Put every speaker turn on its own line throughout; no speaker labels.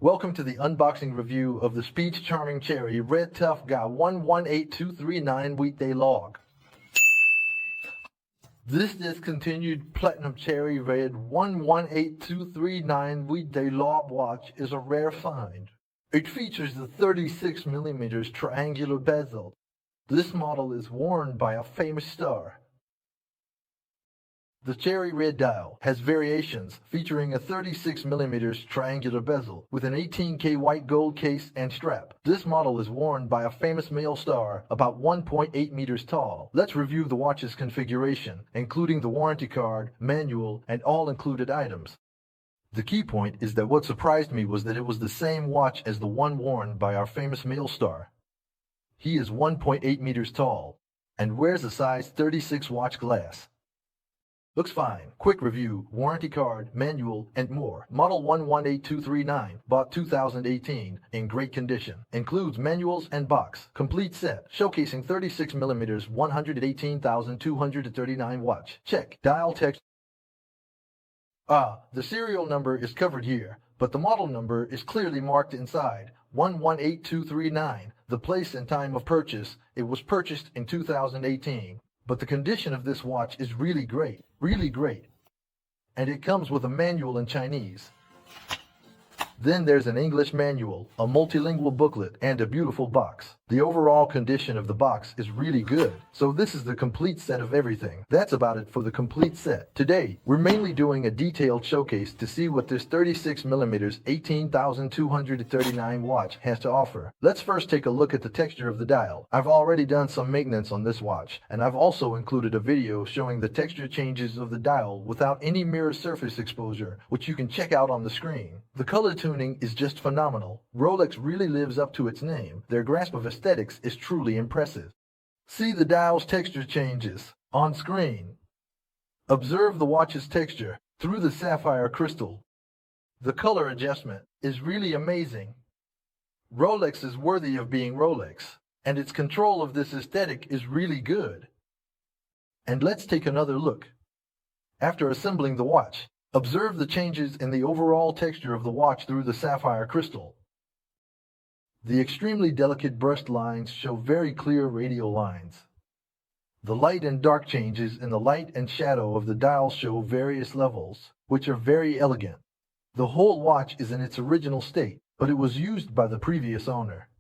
Welcome to the unboxing review of the Speech Charming Cherry Red Tough Guy 118239 weekday log. This discontinued Platinum Cherry Red 118239 weekday log watch is a rare find. It features the 36mm triangular bezel. This model is worn by a famous star. The Cherry Red dial has variations featuring a 36mm triangular bezel with an 18K white gold case and strap. This model is worn by a famous male star about 1.8 meters tall. Let's review the watch's configuration, including the warranty card, manual, and all included items. The key point is that what surprised me was that it was the same watch as the one worn by our famous male star. He is 1.8 meters tall and wears a size 36 watch glass. Looks fine. Quick review, warranty card, manual, and more. Model 118239, bought 2018, in great condition. Includes manuals and box. Complete set, showcasing 36mm 118,239 watch. Check. Dial text. The serial number is covered here, but the model number is clearly marked inside. 118239. The place and time of purchase. It was purchased in 2018. But the condition of this watch is really great. And it comes with a manual in Chinese. Then there's an English manual, a multilingual booklet, and a beautiful box. The overall condition of the box is really good. So this is the complete set of everything. That's about it for the complete set. Today, we're mainly doing a detailed showcase to see what this 36mm 18,239 watch has to offer. Let's first take a look at the texture of the dial. I've already done some maintenance on this watch, and I've also included a video showing the texture changes of the dial without any mirror surface exposure, which you can check out on the screen. The color tuning is just phenomenal. Rolex really lives up to its name. Their grasp of aesthetics is truly impressive. See the dial's texture changes on screen. Observe the watch's texture through the sapphire crystal. The color adjustment is really amazing. Rolex is worthy of being Rolex, and its control of this aesthetic is really good. And let's take another look. After assembling the watch, observe the changes in the overall texture of the watch through the sapphire crystal. The extremely delicate brushed lines show very clear radial lines. The light and dark changes in the light and shadow of the dial show various levels, which are very elegant. The whole watch is in its original state, but it was used by the previous owner.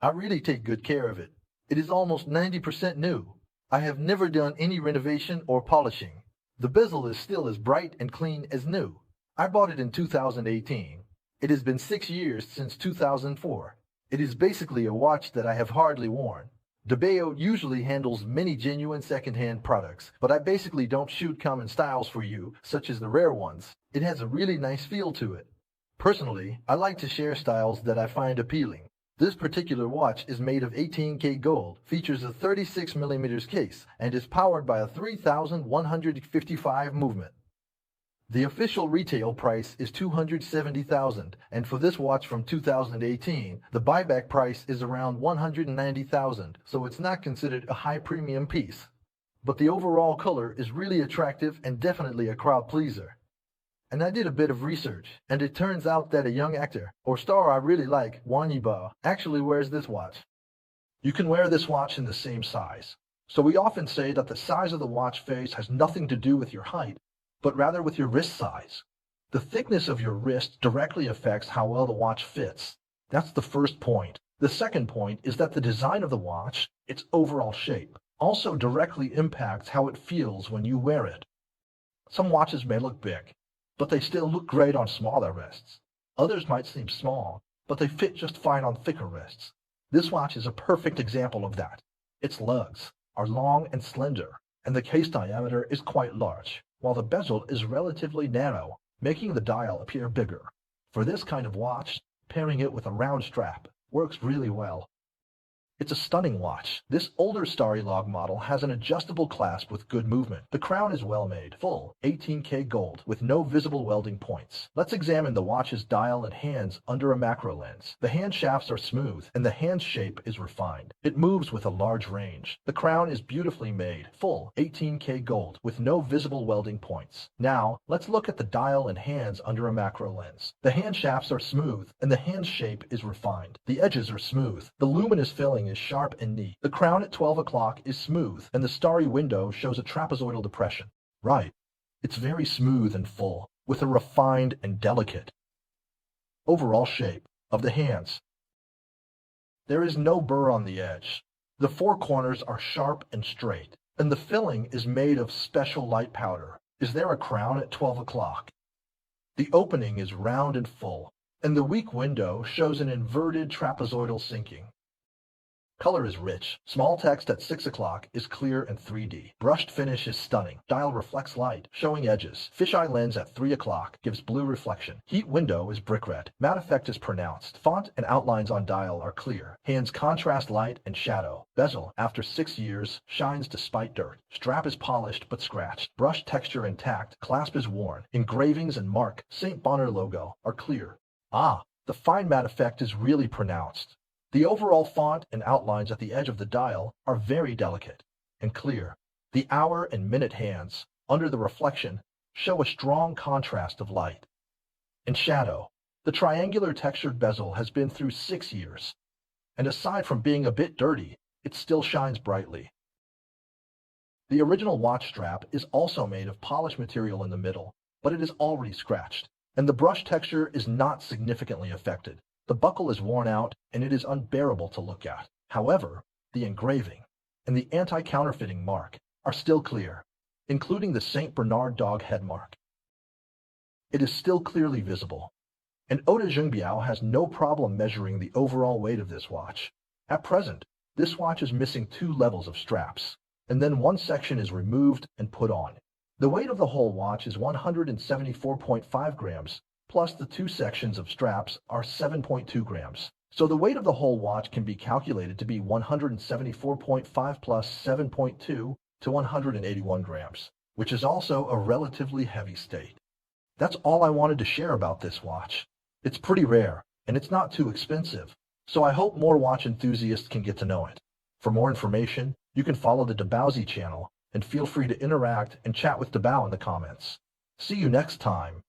I really take good care of it. It is almost 90% new. I have never done any renovation or polishing. The bezel is still as bright and clean as new. I bought it in 2018. It has been 6 years since 2004. It is basically a watch that I have hardly worn. DAY-DATE usually handles many genuine second-hand products, but I basically don't shoot common styles for you, such as the rare ones. It has a really nice feel to it. Personally, I like to share styles that I find appealing. This particular watch is made of 18K gold, features a 36mm case, and is powered by a 3,155 movement. The official retail price is $270,000, and for this watch from 2018, the buyback price is around $190,000, so it's not considered a high premium piece. But the overall color is really attractive and definitely a crowd pleaser. And I did a bit of research, and it turns out that a young actor, or star I really like, Wang Yibo, actually wears this watch. You can wear this watch in the same size. So we often say that the size of the watch face has nothing to do with your height, but rather with your wrist size. The thickness of your wrist directly affects how well the watch fits. That's the first point. The second point is that the design of the watch, its overall shape, also directly impacts how it feels when you wear it. Some watches may look big, but they still look great on smaller wrists. Others might seem small, but they fit just fine on thicker wrists. This watch is a perfect example of that. Its lugs are long and slender, and the case diameter is quite large, while the bezel is relatively narrow, making the dial appear bigger. For this kind of watch, pairing it with a round strap works really well. It's a stunning watch. This older Starry Log model has an adjustable clasp with good movement. The crown is well made, full 18K gold with no visible welding points. Let's examine the watch's dial and hands under a macro lens. The hand shafts are smooth and the hand shape is refined. It moves with a large range. The crown is beautifully made, full 18K gold with no visible welding points. Now, let's look at the dial and hands under a macro lens. The hand shafts are smooth and the hand shape is refined. The edges are smooth. The luminous filling is sharp and neat. The crown at 12 o'clock is smooth, and the starry window shows a trapezoidal depression. Right. It's very smooth and full, with a refined and delicate overall shape of the hands. There is no burr on the edge. The four corners are sharp and straight, and the filling is made of special light powder. Is there a crown at 12 o'clock? The opening is round and full, and the weak window shows an inverted trapezoidal sinking. Color is rich. Small text at 6 o'clock is clear and 3D. Brushed finish is stunning. Dial reflects light, showing edges. Fisheye lens at 3 o'clock gives blue reflection. Heat window is brick red. Matte effect is pronounced. Font and outlines on dial are clear. Hands contrast light and shadow. Bezel, after 6 years, shines despite dirt. Strap is polished but scratched. Brush texture intact. Clasp is worn. Engravings and mark, St. Bonner logo, are clear. Ah, the fine matte effect is really pronounced. The overall font and outlines at the edge of the dial are very delicate and clear. The hour and minute hands, under the reflection, show a strong contrast of light and shadow. The triangular textured bezel has been through 6 years, and aside from being a bit dirty, it still shines brightly. The original watch strap is also made of polished material in the middle, but it is already scratched, and the brush texture is not significantly affected. The buckle is worn out, and it is unbearable to look at. However, the engraving and the anti-counterfeiting mark are still clear, including the St. Bernard dog head mark. It is still clearly visible, and Oda Jungbiao has no problem measuring the overall weight of this watch. At present, this watch is missing 2 levels of straps, and then one section is removed and put on. The weight of the whole watch is 174.5 grams, plus the 2 sections of straps are 7.2 grams. So the weight of the whole watch can be calculated to be 174.5 plus 7.2 to 181 grams, which is also a relatively heavy state. That's all I wanted to share about this watch. It's pretty rare, and it's not too expensive, so I hope more watch enthusiasts can get to know it. For more information, you can follow the Dabaozi channel, and feel free to interact and chat with Dabao in the comments. See you next time.